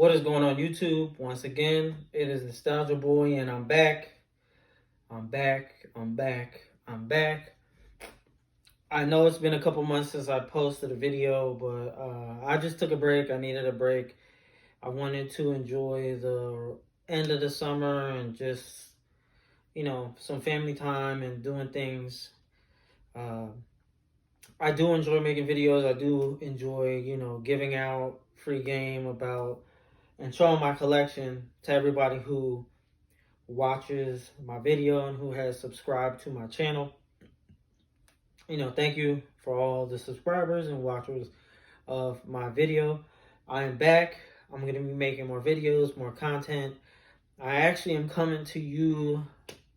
What is going on YouTube? Once again, it is Nostalgia Boy and I'm back. I'm back. I'm back. I'm back. I know it's been a couple months since I posted a video, but I just took a break. I needed a break. I wanted to enjoy the end of the summer and just, some family time and doing things. Uh, I do enjoy making videos. I do enjoy, giving out free game about and showing my collection to everybody who watches my video and who has subscribed to my channel. Thank you for all the subscribers and watchers of my video. I am back. I'm going to be making more videos, more content. I actually am coming to you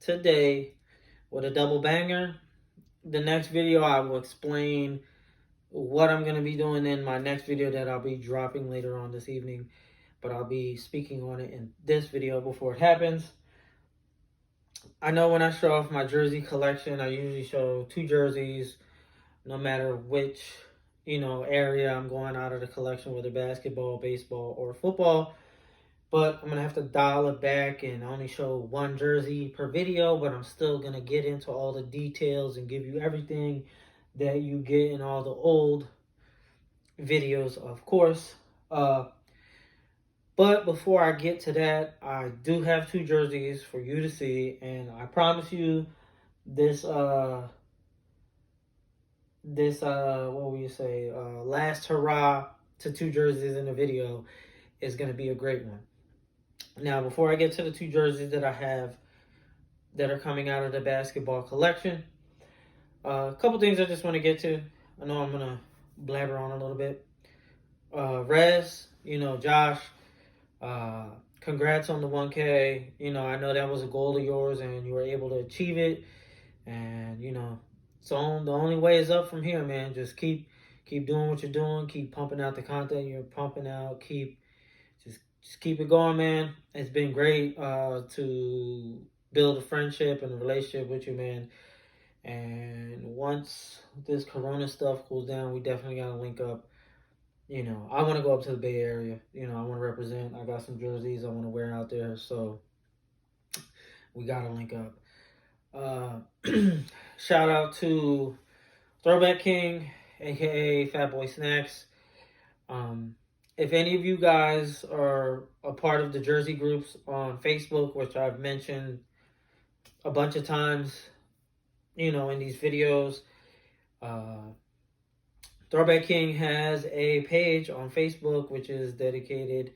today with a double banger. The next video I will explain what I'm going to be doing in my next video that I'll be dropping later on this evening, but I'll be speaking on it in this video before it happens. I know when I show off my jersey collection, I usually show 2 jerseys, no matter which, area I'm going out of the collection, whether basketball, baseball, or football. But I'm going to have to dial it back and only show 1 jersey per video, but I'm still going to get into all the details and give you everything that you get in all the old videos, of course. But before I get to that, I do have 2 jerseys for you to see, and I promise you this what will you say, last hurrah to 2 jerseys in the video is going to be a great one. Now, before I get to the 2 jerseys that I have that are coming out of the basketball collection, a couple things I just want to get to. I know I'm going to blabber on a little bit. Rez, Josh, congrats on the 1K. I know that was a goal of yours and you were able to achieve it. And, so the only way is up from here, man. Just keep doing what you're doing. Keep pumping out the content you're pumping out. Just keep it going, man. It's been great to build a friendship and a relationship with you, man. And once this Corona stuff cools down, we definitely got to link up. I want to go up to the Bay Area. I want to represent. I got some jerseys I want to wear out there. So we got to link up. Shout out to Throwback King, a.k.a. Fat Boy Snacks. If any of you guys are a part of the jersey groups on Facebook, which I've mentioned a bunch of times, in these videos, Throwback King has a page on Facebook which is dedicated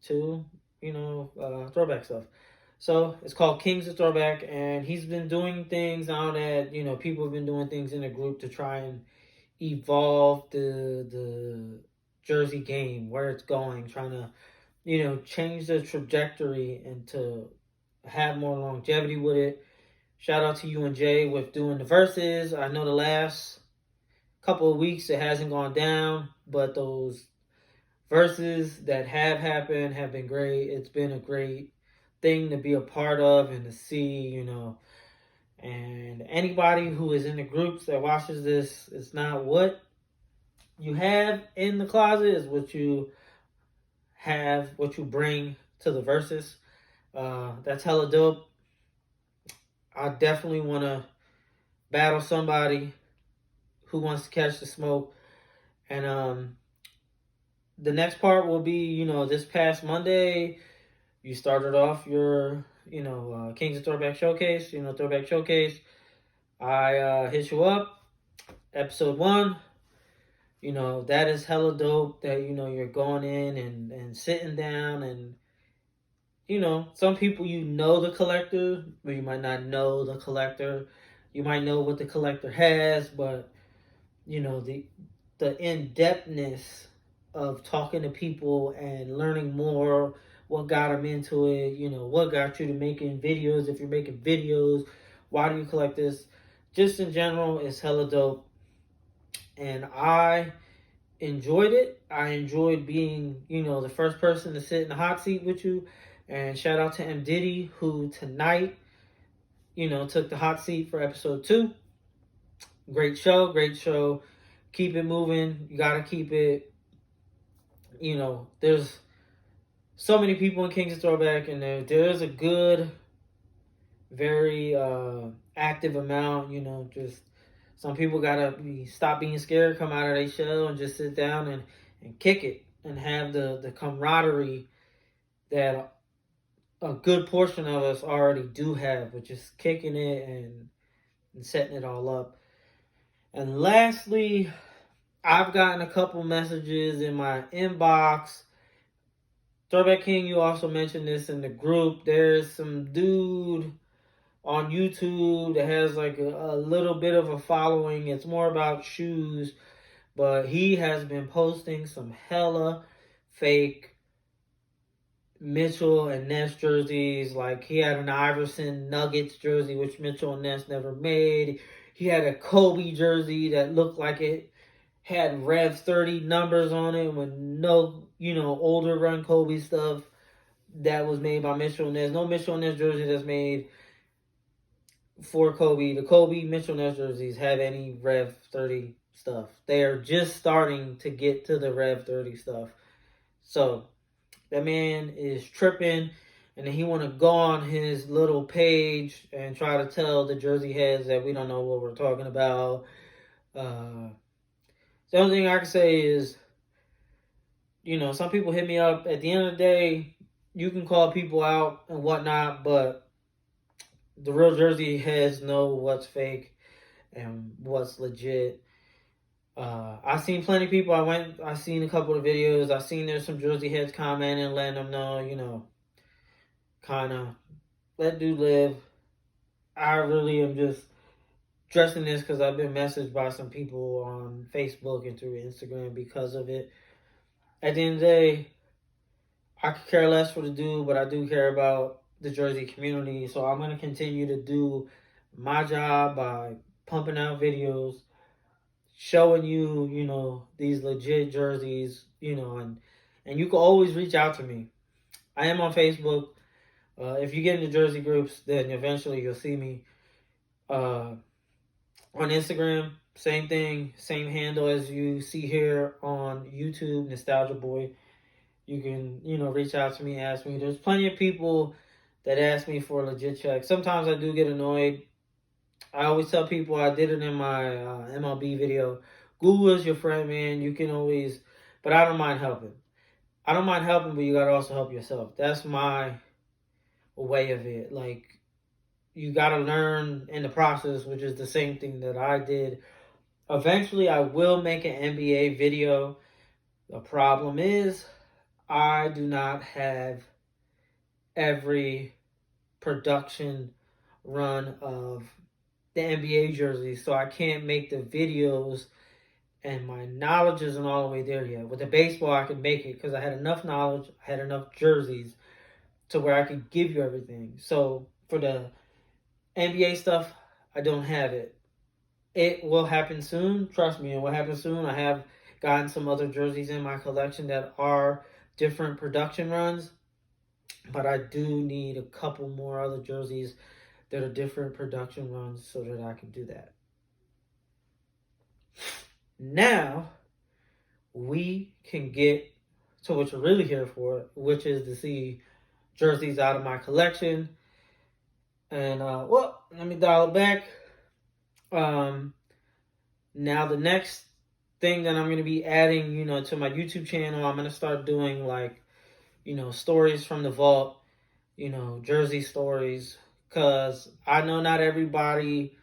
to, throwback stuff. So it's called Kings of Throwback, and he's been doing things now that, people have been doing things in a group to try and evolve the jersey game, where it's going, trying to, change the trajectory and to have more longevity with it. Shout out to you and Jay with doing the verses. I know the last couple of weeks it hasn't gone down, but those verses that have happened have been great. It's been a great thing to be a part of and to see, and anybody who is in the groups that watches this, it's not what you have in the closet, is what you have, what you bring to the verses. That's hella dope. I definitely want to battle somebody who wants to catch the smoke. And the next part will be, this past Monday, you started off your, Kings of Throwback Showcase, Throwback Showcase. I hit you up, episode 1. That is hella dope that, you're going in and sitting down and, some people, the collector, but you might not know the collector. You might know what the collector has, but, the in-depthness of talking to people and learning more, what got them into it, what got you to making videos, if you're making videos, why do you collect this? Just in general, it's hella dope. And I enjoyed it. I enjoyed being, the first person to sit in the hot seat with you. And shout out to M. Diddy, who tonight, took the hot seat for episode 2. Great show, great show. Keep it moving. You got to keep it, there's so many people in Kings of Throwback, and there's a good, very active amount. Just some people gotta stop being scared, come out of their shell, and just sit down and kick it, and have the camaraderie that a good portion of us already do have, which is kicking it and setting it all up. And lastly, I've gotten a couple messages in my inbox. Throwback King, you also mentioned this in the group. There's some dude on YouTube that has like a little bit of a following. It's more about shoes, but he has been posting some hella fake Mitchell and Ness jerseys. Like he had an Iverson Nuggets jersey, which Mitchell and Ness never made. He had a Kobe jersey that looked like it had Rev 30 numbers on it with no, older run Kobe stuff that was made by Mitchell and Ness. No Mitchell and Ness jersey that's made for Kobe. The Kobe Mitchell Ness jerseys have any Rev 30 stuff. They are just starting to get to the Rev 30 stuff. So that man is tripping, and then he want to go on his little page and try to tell the jersey heads that we don't know what we're talking about. The only thing I can say is, some people hit me up. At the end of the day, you can call people out and whatnot, but the real jersey heads know what's fake and what's legit. I've seen plenty of people. I seen a couple of videos. I seen there's some jersey heads commenting, letting them know, kind of let dude live. I really am just dressing this because I've been messaged by some people on Facebook and through Instagram because of it. At the end of the day, I could care less for the dude, but I do care about the jersey community. So I'm going to continue to do my job by pumping out videos, showing you, these legit jerseys, and you can always reach out to me. I am on Facebook. If you get into jersey groups, then eventually you'll see me. On Instagram, same thing, same handle as you see here on YouTube, Nostalgia Boy. You can, reach out to me, ask me. There's plenty of people that ask me for a legit check. Sometimes I do get annoyed. I always tell people, I did it in my MLB video. Google is your friend, man. You can always, but I don't mind helping. I don't mind helping, but you got to also help yourself. That's my way of it. Like, you got to learn in the process, which is the same thing that I did. Eventually, I will make an NBA video. The problem is, I do not have every production run of the NBA jerseys, so I can't make the videos, and my knowledge isn't all the way there yet. With the baseball, I could make it because I had enough knowledge, I had enough jerseys to where I could give you everything. So for the NBA stuff, I don't have it. It will happen soon. Trust me, it will happen soon. I have gotten some other jerseys in my collection that are different production runs, but I do need a couple more other jerseys that are different production runs so that I can do that. Now, we can get to what you're really here for, which is to see jerseys out of my collection. And, let me dial it back. Now, the next thing that I'm going to be adding, to my YouTube channel, I'm going to start doing, like, stories from the vault, jersey stories, because I know not everybody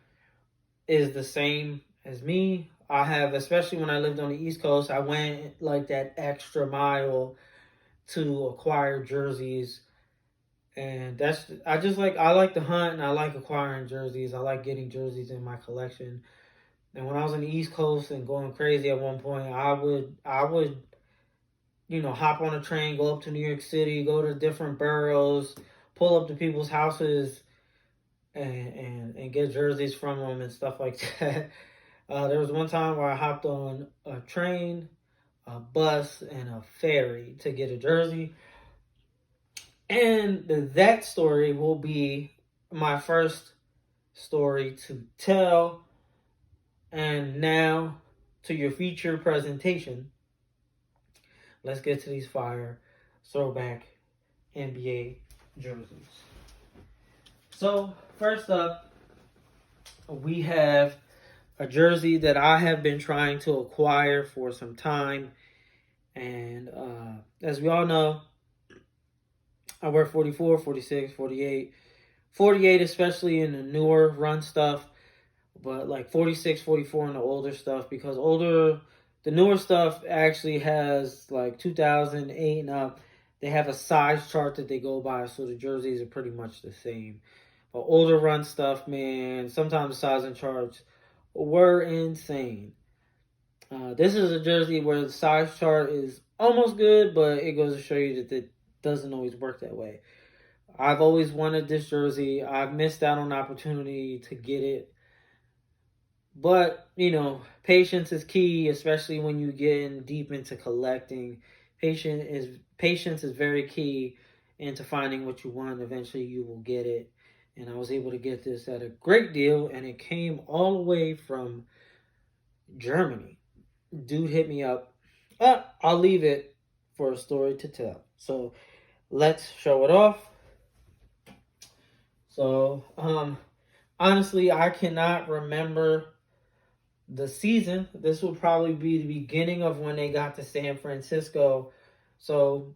is the same as me. I have, especially when I lived on the East Coast, I went like that extra mile to acquire jerseys. And I like to hunt, and I like acquiring jerseys. I like getting jerseys in my collection. And when I was on the East Coast and going crazy at one point, I would hop on a train, go up to New York City, go to different boroughs, pull up to people's houses, and get jerseys from them and stuff like that. There was one time where I hopped on a train, a bus, and a ferry to get a jersey. And that story will be my first story to tell. And now to your feature presentation. Let's get to these fire throwback NBA jerseys. So, first up, we have a jersey that I have been trying to acquire for some time. And as we all know, I wear 44, 46, 48. 48, especially in the newer run stuff, but like 46, 44 in the older stuff, because the newer stuff actually has like 2008 and up. They have a size chart that they go by, so the jerseys are pretty much the same. But older run stuff, man, sometimes the size and charts were insane. This is a jersey where the size chart is almost good, but it goes to show you that it doesn't always work that way. I've always wanted this jersey. I've missed out on the opportunity to get it. But, patience is key, especially when you get in deep into collecting. Patience is very key into finding what you want. Eventually you will get it. And I was able to get this at a great deal, and it came all the way from Germany. Dude hit me up. I'll leave it for a story to tell. So let's show it off. So, honestly, I cannot remember the season. This will probably be the beginning of when they got to San Francisco. So,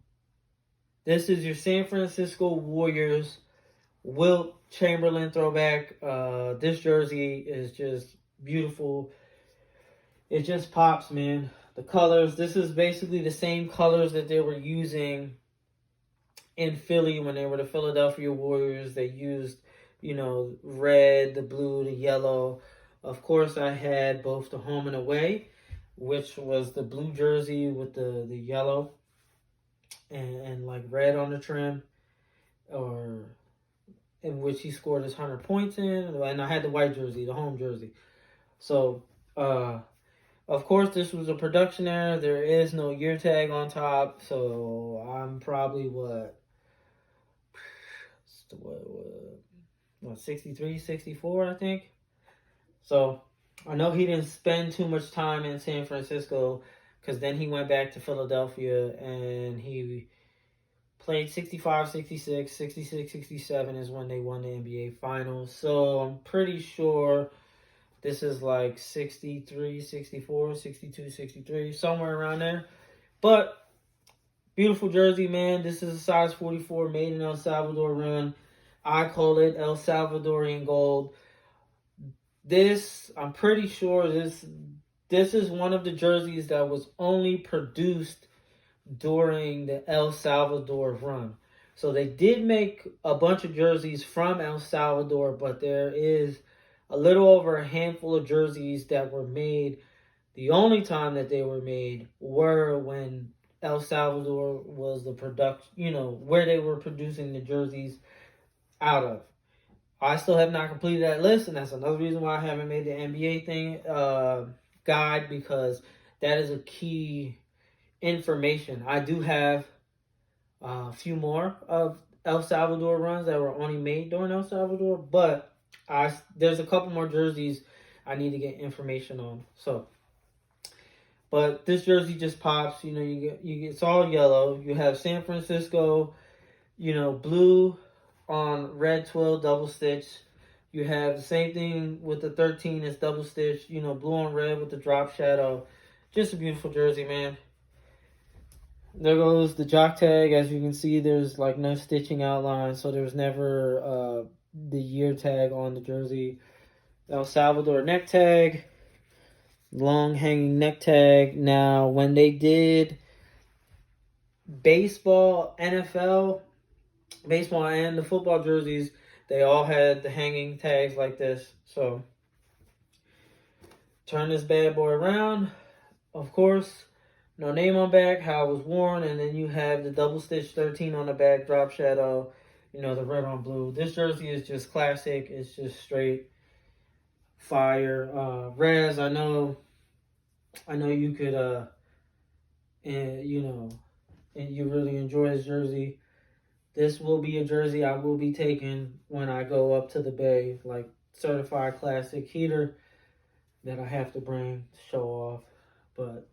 this is your San Francisco Warriors Wilt Chamberlain throwback. This jersey is just beautiful. It just pops, man. The colors, this is basically the same colors that they were using in Philly when they were the Philadelphia Warriors. They used, red, the blue, the yellow. Of course, I had both the home and away, which was the blue jersey with the yellow and like red on the trim, or in which he scored his 100 points in. And I had the white jersey, the home jersey. So, of course, this was a production error. There is no year tag on top, so I'm probably what 63, 64, I think. So I know he didn't spend too much time in San Francisco, because then he went back to Philadelphia and he played 65, 66, 66, 67 is when they won the NBA Finals. So I'm pretty sure this is like 63, 64, 62, 63, somewhere around there. But beautiful jersey, man. This is a size 44, made in El Salvador run. I call it El Salvadorian gold. This, I'm pretty sure this is one of the jerseys that was only produced during the El Salvador run. So they did make a bunch of jerseys from El Salvador, but there is a little over a handful of jerseys that were made. The only time that they were made were when El Salvador was the production, where they were producing the jerseys out of. I still have not completed that list, and that's another reason why I haven't made the NBA thing guide, because that is a key information. I do have a few more of El Salvador runs that were only made during El Salvador, but there's a couple more jerseys I need to get information on. So, but this jersey just pops. It's all yellow. You have San Francisco, blue on red 12 double stitch. You have the same thing with the 13 is double stitch, blue on red with the drop shadow. Just a beautiful jersey, man. There goes the jock tag. As you can see, there's like no stitching outline, so there's never the year tag on the jersey. El Salvador neck tag, long hanging neck tag. Now, when they did baseball, NFL, baseball and the football jerseys, they all had the hanging tags like this. So, turn this bad boy around. Of course, no name on back, how it was worn, and then you have the double stitch 13 on the back, drop shadow, the red on blue. This jersey is just classic. It's just straight fire. Rez, I know you could, and you really enjoy this jersey. This will be a jersey I will be taking when I go up to the Bay, like certified classic heater that I have to bring to show off. But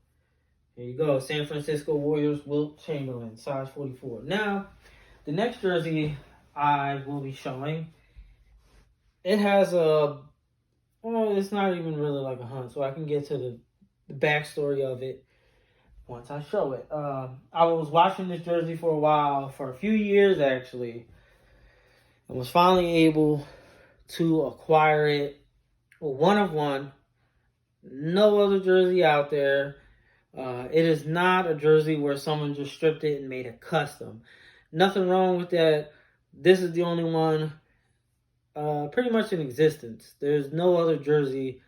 here you go, San Francisco Warriors Wilt Chamberlain, size 44. Now, The next jersey I will be showing, it has a, well, it's not even really like a hunt, so I can get to the backstory of it once I show it. I was watching this jersey for a while, for a few years actually, and was finally able to acquire it. One of one. No other jersey out there. It is not a jersey where someone just stripped it and made it custom. Nothing wrong with that. This is the only one pretty much in existence. There's no other jersey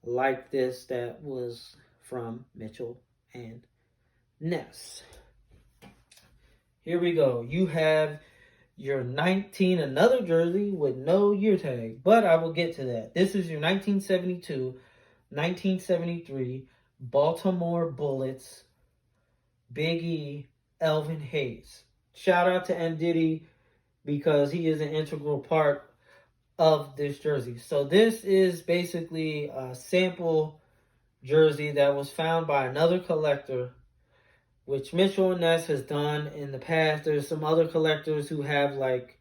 like this that was from Mitchell and Ness. Here we go. You have your 19, another jersey with no year tag, but I will get to that. This is your 1972, 1973 Baltimore Bullets, Big E, Elvin Hayes. Shout out to M. Diddy because he is an integral part of this jersey. So this is basically a sample jersey that was found by another collector, which Mitchell and Ness has done in the past. There's some other collectors who have like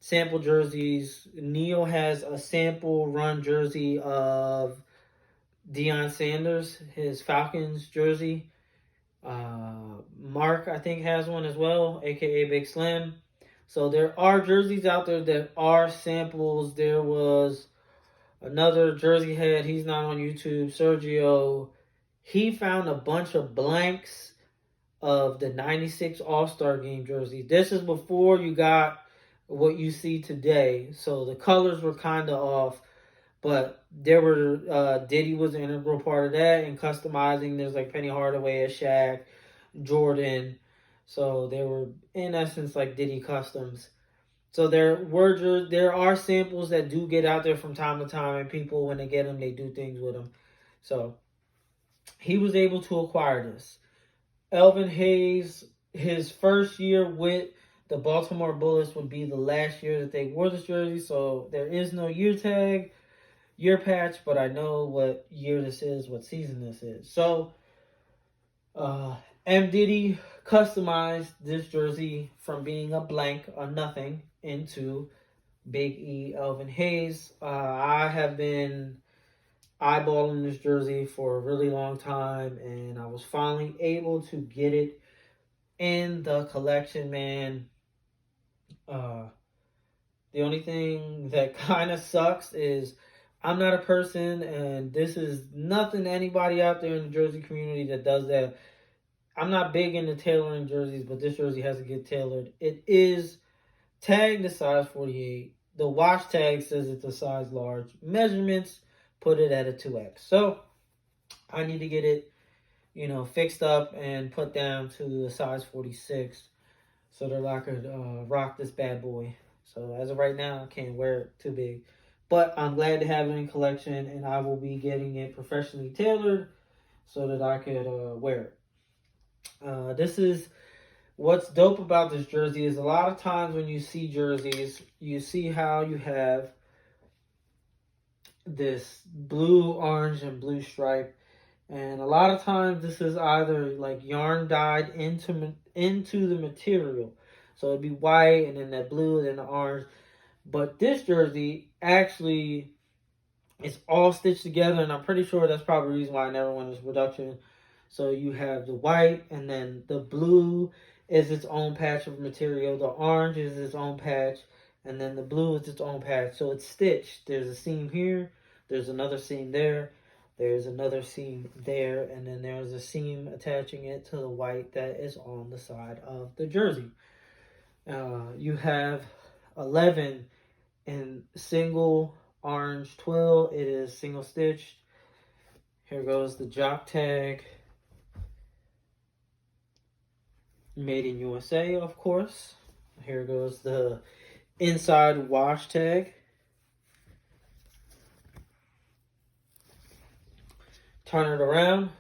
sample jerseys. Neil has a sample run jersey of Deion Sanders, his Falcons jersey. Mark, I think, has one as well, aka Big Slim. So there are jerseys out there that are samples. There was another jersey head, he's not on YouTube, Sergio. He found a bunch of blanks of the 96 All-Star Game jerseys. This is before you got what you see today. So the colors were kind of off. But there were, Diddy was an integral part of that, and customizing. There's like Penny Hardaway, Shaq, Jordan. So they were, in essence, like Diddy customs. So there are samples that do get out there from time to time, and people, when they get them, they do things with them. So he was able to acquire this. Elvin Hayes, his first year with the Baltimore Bullets would be the last year that they wore this jersey. So there is no year tag, year patch, but I know what year this is, what season this is. So M. Diddy customized this jersey from being a blank, a nothing, into Big E Elvin Hayes. I have been eyeballing this jersey for a really long time, and I was finally able to get it in the collection, man. The only thing that kind of sucks is I'm not a person, and this is nothing to anybody out there in the jersey community that does that. I'm not big into tailoring jerseys, but this jersey has to get tailored. It is tagged a size 48. The wash tag says it's a size large. Measurements put it at a 2X. So I need to get it, fixed up and put down to a size 46 so that I could rock this bad boy. So as of right now, I can't wear it too big. But I'm glad to have it in collection, and I will be getting it professionally tailored so that I could wear it. This is what's dope about this jersey is a lot of times when you see jerseys, you see how you have this blue, orange, and blue stripe. And a lot of times this is either like yarn dyed into the material. So it'd be white and then that blue and then the orange. But this jersey actually is all stitched together, and I'm pretty sure that's probably the reason why I never went into production. So you have the white, and then the blue is its own patch of material. The orange is its own patch, and then the blue is its own patch. So it's stitched. There's a seam here. There's another seam there. There's another seam there, and then there's a seam attaching it to the white that is on the side of the jersey. You have 11 in single orange twill. It is single stitched. Here goes the jock tag. Made in USA, of course. Here goes the inside wash tag. Turn it around.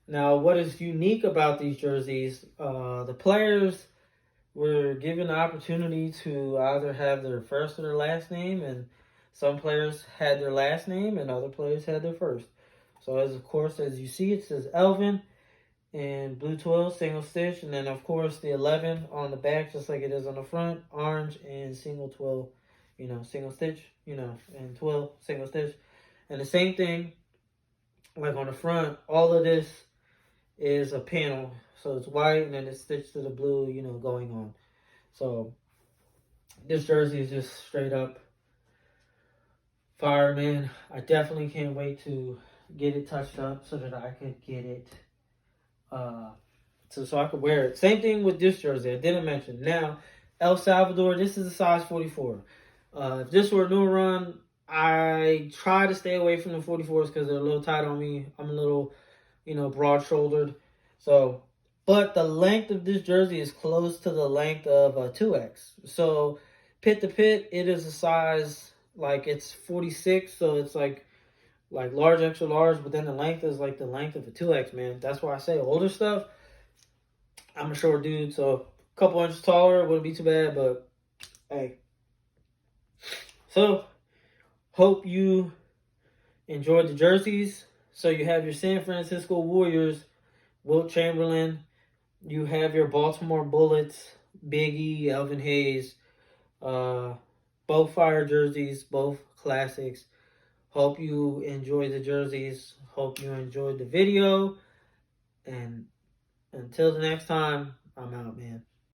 Now, what is unique about these jerseys, the players were given the opportunity to either have their first or their last name, and some players had their last name and other players had their first. So, as you see, it says Elvin, and blue twill, single stitch, and then of course the 11 on the back, just like it is on the front, orange and single twill, single stitch, and twill, single stitch. And the same thing, like on the front, all of this is a panel. So it's white and then it's stitched to the blue, going on. So this jersey is just straight up fire, man. I definitely can't wait to get it touched up so that I could get it so I could wear it. Same thing with this jersey. I didn't mention. Now, El Salvador, this is a size 44. If this were a new run, I try to stay away from the 44s because they're a little tight on me. I'm a little, broad-shouldered. So, but the length of this jersey is close to the length of a 2X. So, pit to pit, it is a size, like, it's 46, so it's like large, extra large, but then the length is like the length of a 2X, man. That's why I say older stuff. I'm a short dude, so a couple inches taller wouldn't be too bad, but hey. So, hope you enjoyed the jerseys. So you have your San Francisco Warriors, Wilt Chamberlain. You have your Baltimore Bullets, Big E, Elvin Hayes. Both fire jerseys, both classics. Hope you enjoyed the jerseys. Hope you enjoyed the video. And until the next time, I'm out, man.